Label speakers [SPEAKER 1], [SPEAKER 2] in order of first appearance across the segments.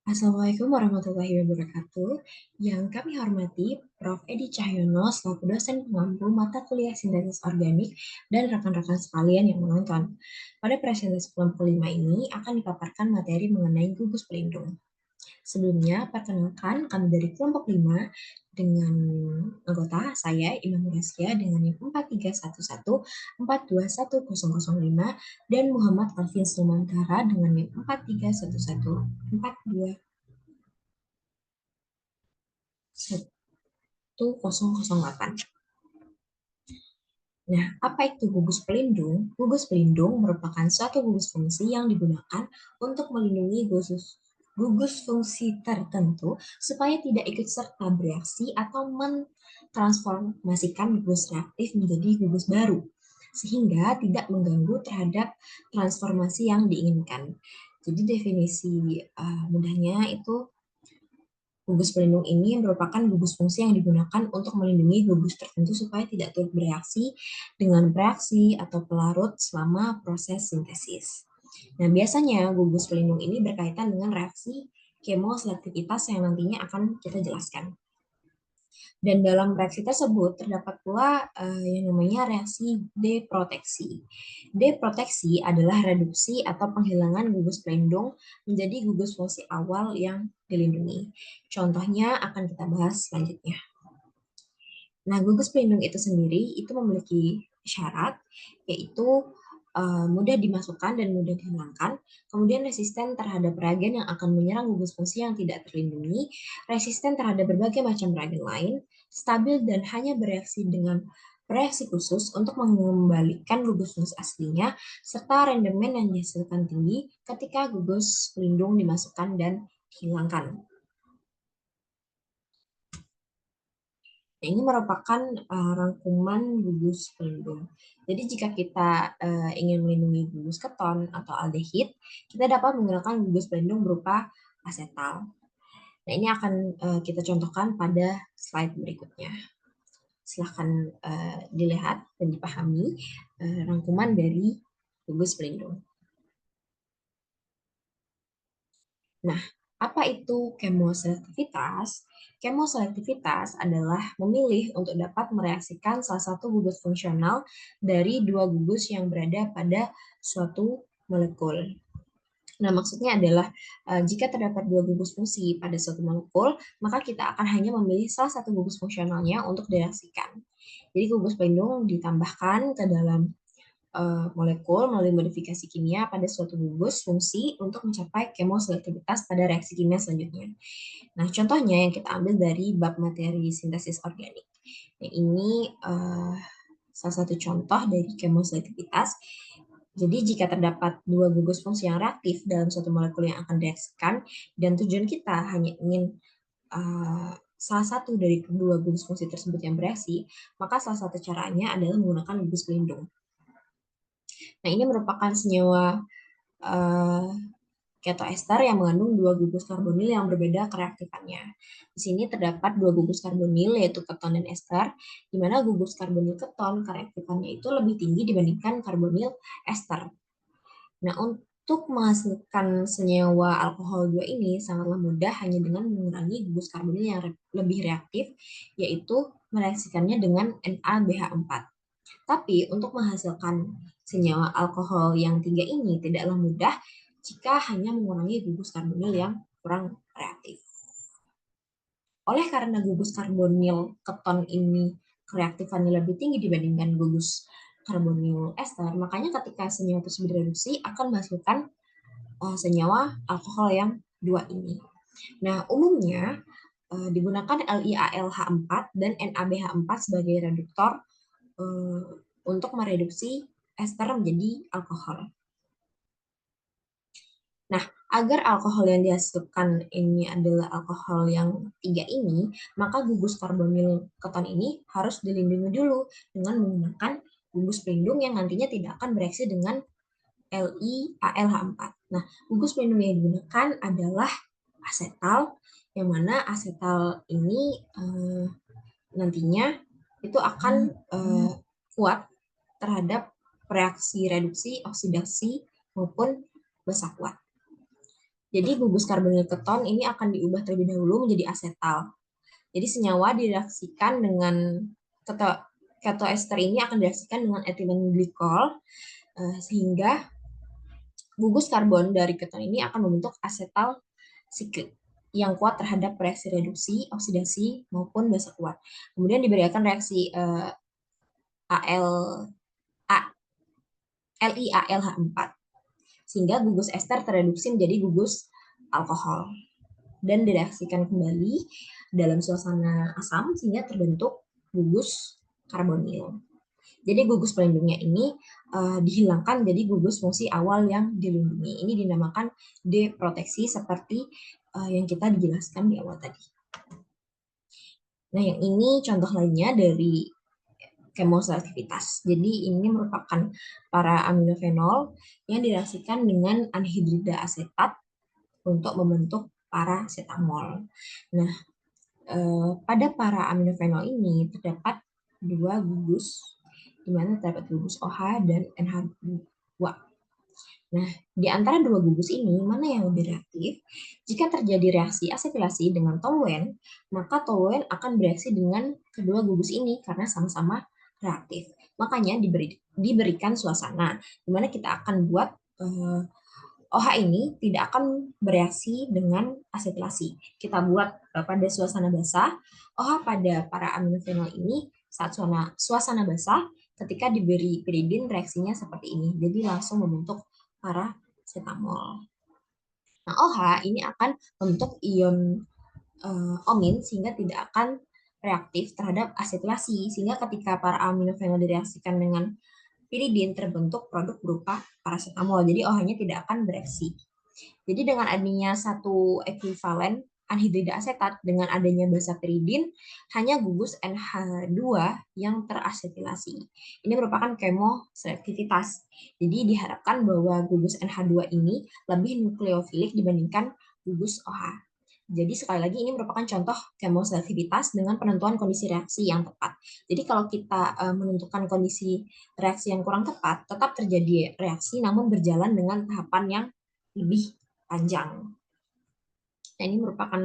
[SPEAKER 1] Assalamualaikum warahmatullahi wabarakatuh. Yang kami hormati Prof. Edi Cahyono selaku dosen pengampu mata kuliah sintesis organik dan rekan-rekan sekalian yang menonton. Pada presentasi kelompok 5 ini akan dipaparkan materi mengenai gugus pelindung. Sebelumnya, perkenalkan kami dari kelompok 5 dengan anggota saya, Imam Rasya, dengan NIM 4311 4211005 dan Muhammad Alvin Sulmantara dengan NIM 4311 4211008. Nah, apa itu gugus pelindung? Gugus pelindung merupakan suatu gugus fungsi yang digunakan untuk melindungi gugus fungsi tertentu supaya tidak ikut serta bereaksi atau mentransformasikan gugus reaktif menjadi gugus baru, sehingga tidak mengganggu terhadap transformasi yang diinginkan. Jadi definisi mudahnya itu gugus pelindung ini merupakan gugus fungsi yang digunakan untuk melindungi gugus tertentu supaya tidak turut bereaksi dengan reaksi atau pelarut selama proses sintesis. Nah, biasanya gugus pelindung ini berkaitan dengan reaksi kemoselektivitas yang nantinya akan kita jelaskan. Dan dalam reaksi tersebut terdapat pula yang namanya reaksi deproteksi. Deproteksi adalah reduksi atau penghilangan gugus pelindung menjadi gugus fungsi awal yang dilindungi. Contohnya akan kita bahas selanjutnya. Nah, gugus pelindung itu sendiri itu memiliki syarat, yaitu mudah dimasukkan dan mudah dihilangkan, kemudian resisten terhadap reagen yang akan menyerang gugus fungsi yang tidak terlindungi, resisten terhadap berbagai macam reagen lain, stabil dan hanya bereaksi dengan reaksi khusus untuk mengembalikan gugus fungsi aslinya, serta rendemen yang dihasilkan tinggi ketika gugus pelindung dimasukkan dan dihilangkan. Ini merupakan rangkuman gugus pelindung. Jadi jika kita ingin melindungi gugus keton atau aldehid, kita dapat menggunakan gugus pelindung berupa asetal. Nah, ini akan kita contohkan pada slide berikutnya. Silahkan dilihat dan dipahami rangkuman dari gugus pelindung. Nah, apa itu kemoselektivitas? Kemoselektivitas adalah memilih untuk dapat mereaksikan salah satu gugus fungsional dari dua gugus yang berada pada suatu molekul. Nah, maksudnya adalah jika terdapat dua gugus fungsi pada suatu molekul, maka kita akan hanya memilih salah satu gugus fungsionalnya untuk direaksikan. Jadi gugus pelindung ditambahkan ke dalam molekul melalui modifikasi kimia pada suatu gugus fungsi untuk mencapai kemoselektivitas pada reaksi kimia selanjutnya. Nah, contohnya yang kita ambil dari bab materi sintesis organik. Nah, ini salah satu contoh dari kemoselektivitas. Jadi, jika terdapat dua gugus fungsi yang reaktif dalam suatu molekul yang akan direaksikan, dan tujuan kita hanya ingin salah satu dari kedua gugus fungsi tersebut yang bereaksi, maka salah satu caranya adalah menggunakan gugus pelindung. Nah, ini merupakan senyawa ketoester yang mengandung dua gugus karbonil yang berbeda kereaktifannya. Di sini terdapat dua gugus karbonil yaitu keton dan ester, di mana gugus karbonil keton kereaktifannya itu lebih tinggi dibandingkan karbonil ester. Nah, untuk menghasilkan senyawa alkohol 2 ini sangatlah mudah hanya dengan mengurangi gugus karbonil yang lebih reaktif, yaitu mereaksikannya dengan NaBH4. Tapi untuk menghasilkan senyawa alkohol yang tiga ini tidaklah mudah jika hanya mengurangi gugus karbonil yang kurang reaktif. Oleh karena gugus karbonil keton ini reaktifannya lebih tinggi dibandingkan gugus karbonil ester, makanya ketika senyawa tersebut direduksi akan menghasilkan senyawa alkohol yang dua ini. Nah, umumnya digunakan LiAlH4 dan NaBH4 sebagai reduktor untuk mereduksi ester menjadi alkohol. Nah, agar alkohol yang dihasilkan ini adalah alkohol yang tiga ini, maka gugus karbonil keton ini harus dilindungi dulu dengan menggunakan gugus pelindung yang nantinya tidak akan bereaksi dengan LiAlH4. Nah, gugus pelindung yang digunakan adalah asetal, yang mana asetal ini nantinya itu akan kuat terhadap reaksi reduksi, oksidasi, maupun basa kuat. Jadi gugus karbonil keton ini akan diubah terlebih dahulu menjadi asetal. Jadi senyawa direaksikan dengan ketoester ini akan direaksikan dengan etilen glikol sehingga gugus karbon dari keton ini akan membentuk asetal siklik yang kuat terhadap reaksi reduksi, oksidasi maupun basa kuat. Kemudian diberikan reaksi AL LiAlH4 sehingga gugus ester tereduksi menjadi gugus alkohol dan direaksikan kembali dalam suasana asam sehingga terbentuk gugus karbonil. Jadi gugus pelindungnya ini dihilangkan jadi gugus fungsi awal yang dilindungi. Ini dinamakan deproteksi seperti yang kita dijelaskan di awal tadi. Nah, yang ini contoh lainnya dari kemoselektivitas. Jadi ini merupakan para aminofenol yang direaksikan dengan anhidrida asetat untuk membentuk paracetamol. Nah, pada para aminofenol ini terdapat dua gugus, di mana terdapat gugus OH dan NH2. Nah, di antara dua gugus ini, mana yang lebih reaktif? Jika terjadi reaksi asetilasi dengan toluen, maka toluen akan bereaksi dengan kedua gugus ini karena sama-sama reaktif. Makanya diberikan suasana, di mana kita akan buat OH ini tidak akan bereaksi dengan asetilasi. Kita buat pada suasana basah, OH pada para aminofenol ini saat suasana basah, ketika diberi piridin reaksinya seperti ini. Jadi langsung membentuk paracetamol. Nah, OH ini akan membentuk ion omin sehingga tidak akan reaktif terhadap asetilasi. Sehingga ketika para aminofenol direaksikan dengan piridin terbentuk produk berupa paracetamol. Jadi OH-nya tidak akan bereaksi. Jadi dengan adanya satu ekuivalen anhidrida asetat dengan adanya basa piridin hanya gugus NH2 yang terasetilasi. Ini merupakan kemoselektivitas. Jadi diharapkan bahwa gugus NH2 ini lebih nukleofilik dibandingkan gugus OH. Jadi sekali lagi ini merupakan contoh kemoselektivitas dengan penentuan kondisi reaksi yang tepat. Jadi kalau kita menentukan kondisi reaksi yang kurang tepat, tetap terjadi reaksi namun berjalan dengan tahapan yang lebih panjang. Nah, ini merupakan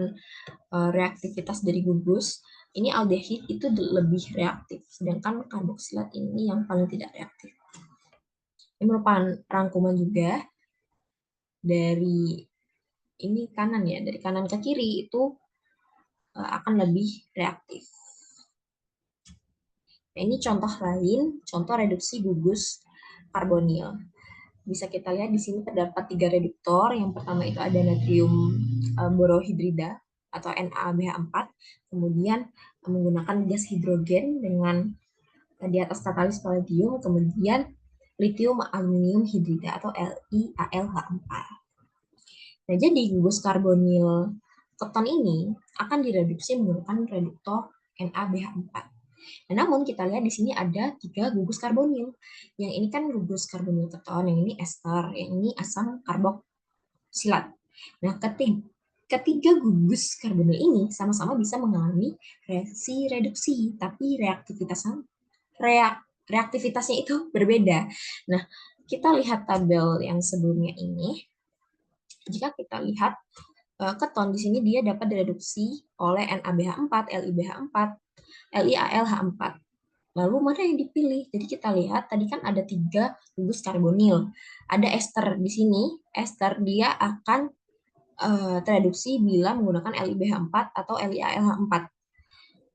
[SPEAKER 1] reaktivitas dari gugus. Ini aldehid itu lebih reaktif, sedangkan karboksilat ini yang paling tidak reaktif. Ini merupakan rangkuman juga dari ini kanan ya, dari kanan ke kiri itu akan lebih reaktif. Nah, ini contoh lain, contoh reduksi gugus karbonil. Bisa kita lihat di sini terdapat 3 reduktor. Yang pertama itu ada natrium borohidrida atau NaBH4. Kemudian menggunakan gas hidrogen dengan di atas katalis palladium, kemudian litium aluminium hidrida atau LiAlH4. Nah, jadi gugus karbonil keton ini akan direduksi menggunakan reduktor NaBH4. Nah, namun kita lihat di sini ada 3 gugus karbonil. Yang ini kan gugus karbonil keton, yang ini ester, yang ini asam karboksilat. Nah, ketiga gugus karbonil ini sama-sama bisa mengalami reaksi reduksi, tapi reaktivitasnya itu berbeda. Nah, kita lihat tabel yang sebelumnya ini. Jika kita lihat keton di sini dia dapat direduksi oleh NaBH4, LiBH4, LiAlH4. Lalu mana yang dipilih? Jadi kita lihat tadi kan ada 3 gugus karbonil. Ada ester di sini. Ester dia akan tereduksi bila menggunakan LiBH4 atau LiAlH4.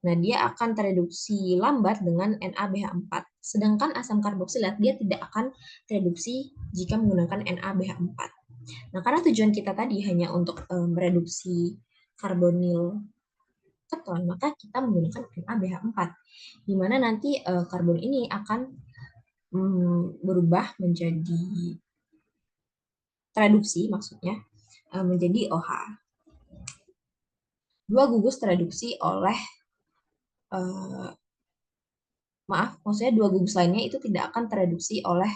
[SPEAKER 1] Nah, dia akan tereduksi lambat dengan NaBH4. Sedangkan asam karboksilat dia tidak akan tereduksi jika menggunakan NaBH4. Nah, karena tujuan kita tadi hanya untuk mereduksi karbonil keton, maka kita menggunakan NaBH4, di mana nanti karbon ini akan berubah menjadi tereduksi, maksudnya menjadi OH. Dua gugus tereduksi oleh maksudnya dua gugus lainnya itu tidak akan tereduksi oleh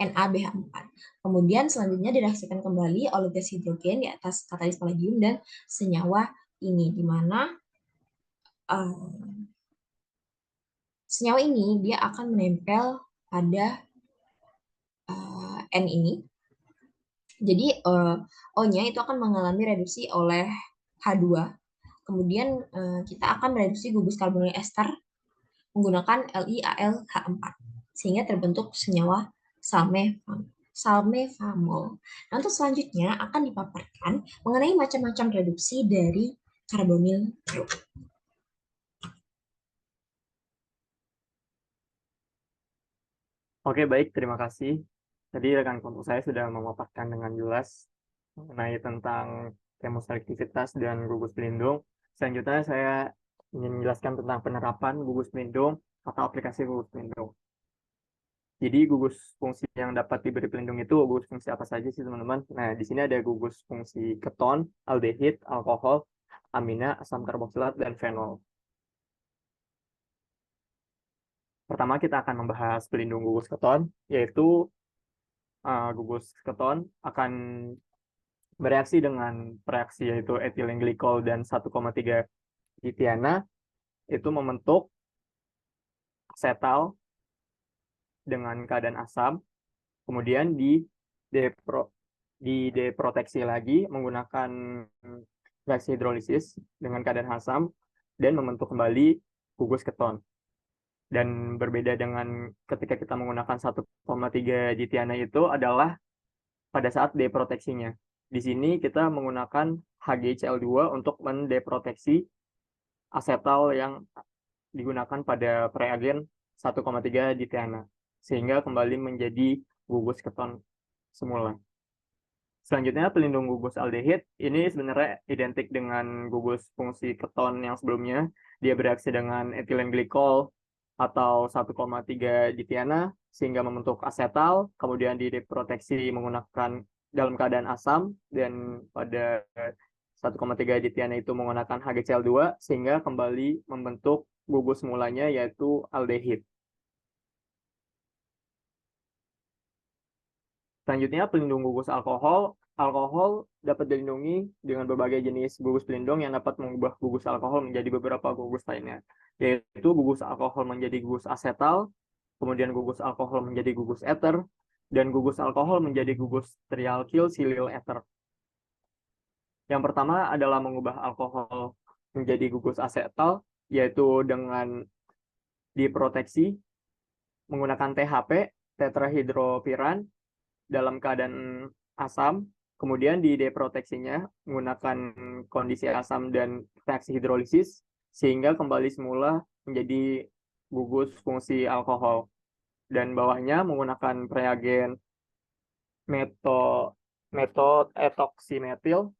[SPEAKER 1] NaBH4. Kemudian selanjutnya direaksikan kembali oleh gas hidrogen di atas katalis palladium dan senyawa ini, di mana senyawa ini dia akan menempel pada N ini, Jadi O-nya itu akan mengalami reduksi oleh H2. Kemudian kita akan mereduksi gugus karbonil ester menggunakan LiAlH4 sehingga terbentuk senyawa salmefamol. Nah, untuk selanjutnya akan dipaparkan mengenai macam-macam reduksi dari karbonil grup.
[SPEAKER 2] Oke, baik, terima kasih. Tadi rekan kelompok saya sudah memaparkan dengan jelas mengenai tentang kemoselektivitas dan gugus pelindung. Selanjutnya saya ingin menjelaskan tentang penerapan gugus pelindung atau aplikasi gugus pelindung. Jadi gugus fungsi yang dapat diberi pelindung itu gugus fungsi apa saja sih teman-teman? Nah, di sini ada gugus fungsi keton, aldehid, alkohol, amina, asam karboksilat, dan fenol. Pertama kita akan membahas pelindung gugus keton, yaitu gugus keton akan bereaksi dengan reaksi yaitu etilen glikol dan 1,3 ditiana itu membentuk asetal dengan keadaan asam, kemudian depro, dideproteksi lagi menggunakan reaksi hidrolisis dengan keadaan asam dan membentuk kembali gugus keton. Dan berbeda dengan ketika kita menggunakan 1,3 ditiana itu adalah pada saat deproteksinya. Di sini kita menggunakan HgCl2 untuk mendeproteksi asetal yang digunakan pada reagen 1,3 ditiana sehingga kembali menjadi gugus keton semula. Selanjutnya pelindung gugus aldehid ini sebenarnya identik dengan gugus fungsi keton yang sebelumnya. Dia bereaksi dengan etilen glikol atau 1,3 ditiana sehingga membentuk asetal, kemudian diproteksi menggunakan dalam keadaan asam dan pada 1,3 ditiana itu menggunakan HgCl2 sehingga kembali membentuk gugus mulanya yaitu aldehid. Selanjutnya, pelindung gugus alkohol. Alkohol dapat dilindungi dengan berbagai jenis gugus pelindung yang dapat mengubah gugus alkohol menjadi beberapa gugus lainnya, yaitu gugus alkohol menjadi gugus asetal, kemudian gugus alkohol menjadi gugus eter, dan gugus alkohol menjadi gugus trialkyl silyl eter. Yang pertama adalah mengubah alkohol menjadi gugus asetal, yaitu dengan diproteksi menggunakan THP, tetrahidropiran, dalam keadaan asam, kemudian dideproteksinya menggunakan kondisi asam dan reaksi hidrolisis, sehingga kembali semula menjadi gugus fungsi alkohol. Dan bawahnya menggunakan reagen metode etoksimetil,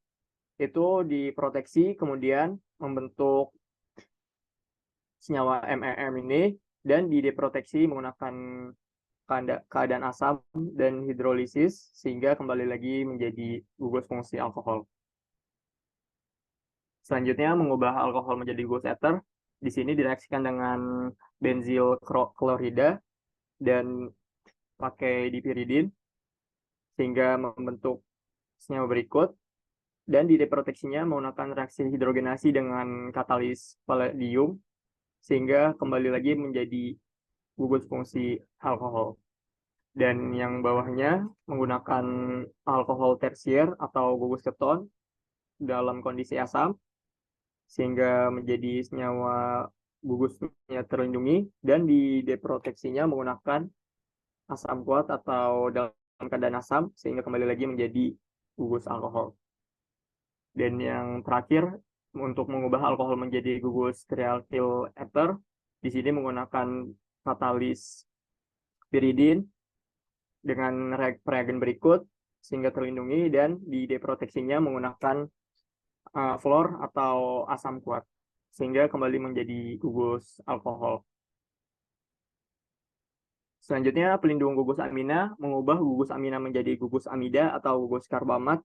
[SPEAKER 2] itu diproteksi, kemudian membentuk senyawa MEM ini, dan dideproteksi menggunakan keadaan asam dan hidrolisis sehingga kembali lagi menjadi gugus fungsi alkohol. Selanjutnya mengubah alkohol menjadi gugus eter. Di sini direaksikan dengan benzil klorida dan pakai dipiridin sehingga membentuk senyawa berikut, dan dideproteksinya menggunakan reaksi hidrogenasi dengan katalis palladium sehingga kembali lagi menjadi gugus fungsi alkohol. Dan yang bawahnya menggunakan alkohol tersier atau gugus keton dalam kondisi asam sehingga menjadi senyawa gugusnya terlindungi, dan dideproteksinya menggunakan asam kuat atau dalam keadaan asam sehingga kembali lagi menjadi gugus alkohol. Dan yang terakhir untuk mengubah alkohol menjadi gugus trialkyl ether, di sini menggunakan katalis piridin dengan reagen berikut sehingga terlindungi, dan dideproteksinya menggunakan fluor atau asam kuat sehingga kembali menjadi gugus alkohol. Selanjutnya, pelindung gugus amina mengubah gugus amina menjadi gugus amida atau gugus karbamat.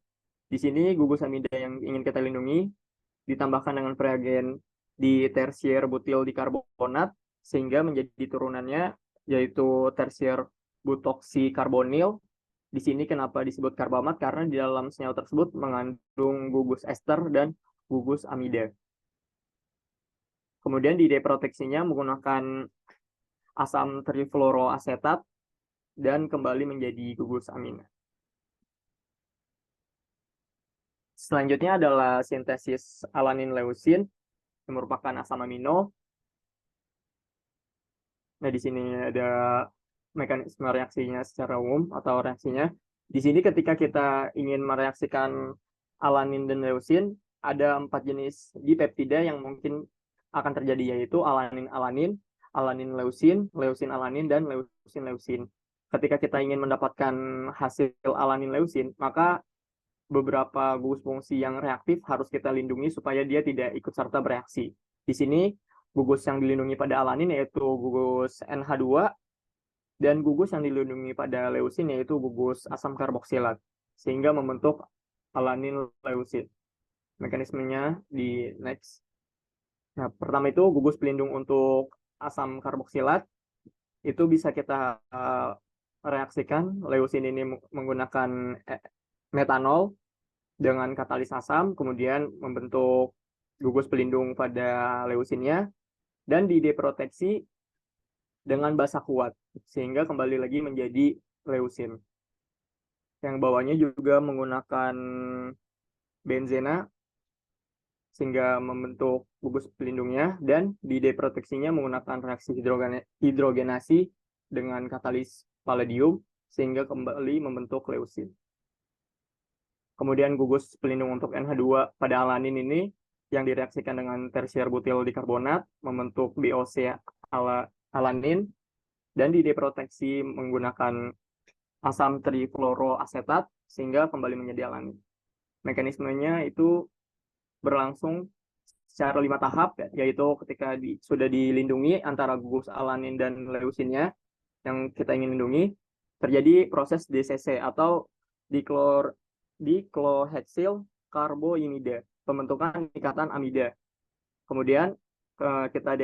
[SPEAKER 2] Di sini gugus amida yang ingin kita lindungi ditambahkan dengan reagen di tersier butil dikarbonat sehingga menjadi turunannya yaitu tersier butoksi-karbonil. Di sini kenapa disebut karbamat? Karena di dalam senyawa tersebut mengandung gugus ester dan gugus amida. Kemudian dideproteksinya menggunakan asam trifluoroasetat dan kembali menjadi gugus amina. Selanjutnya adalah sintesis alanin leusin yang merupakan asam amino. Nah, di sini ada mekanisme reaksinya secara umum atau reaksinya. Di sini ketika kita ingin mereaksikan alanin dan leusin, ada 4 jenis dipeptida yang mungkin akan terjadi, yaitu alanin-alanin, alanin-leusin, leusin-alanin, dan leusin-leusin. Ketika kita ingin mendapatkan hasil alanin-leusin, maka beberapa gugus fungsi yang reaktif harus kita lindungi supaya dia tidak ikut serta bereaksi. Di sini gugus yang dilindungi pada alanin yaitu gugus NH2 dan gugus yang dilindungi pada leusin yaitu gugus asam karboksilat sehingga membentuk alanin leusin. Mekanismenya di next. Nah, pertama itu gugus pelindung untuk asam karboksilat itu bisa kita reaksikan leusin ini menggunakan metanol dengan katalis asam, kemudian membentuk gugus pelindung pada leusinnya, dan dideproteksi dengan basa kuat, sehingga kembali lagi menjadi leusin. Yang bawahnya juga menggunakan benzena, sehingga membentuk gugus pelindungnya, dan dideproteksinya menggunakan reaksi hidrogenasi dengan katalis palladium, sehingga kembali membentuk leusin. Kemudian gugus pelindung untuk NH2 pada alanin ini yang direaksikan dengan tersier butil dikarbonat membentuk BOC alanin dan dideproteksi menggunakan asam trifluoroasetat sehingga kembali menjadi alanin. Mekanismenya itu berlangsung secara 5 tahap, yaitu ketika sudah dilindungi antara gugus alanin dan leusinnya yang kita ingin lindungi, terjadi proses DCC atau diklohexil karboimida, pembentukan ikatan amida. Kemudian kita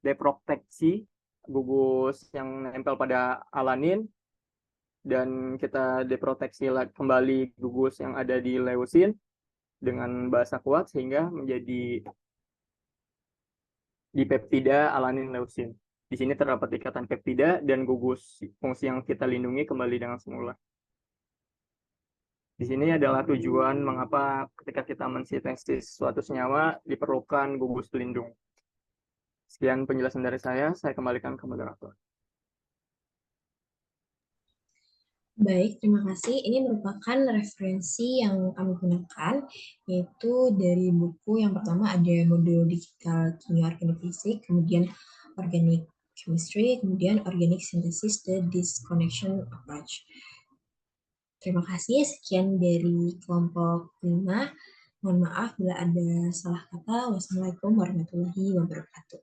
[SPEAKER 2] deproteksi gugus yang nempel pada alanin dan kita deproteksi kembali gugus yang ada di leusin dengan basa kuat sehingga menjadi dipeptida alanin leusin. Di sini terdapat ikatan peptida dan gugus fungsi yang kita lindungi kembali dengan semula. Di sini adalah tujuan mengapa ketika kita mensintesis suatu senyawa diperlukan gugus pelindung. Sekian penjelasan dari saya kembalikan ke moderator.
[SPEAKER 1] Baik, terima kasih. Ini merupakan referensi yang kami gunakan, yaitu dari buku yang pertama ada modul digital kimia organik fisik, kemudian organic chemistry, kemudian organic synthesis, the disconnection approach. Terima kasih, sekian dari kelompok 5. Mohon maaf bila ada salah kata. Wassalamualaikum warahmatullahi wabarakatuh.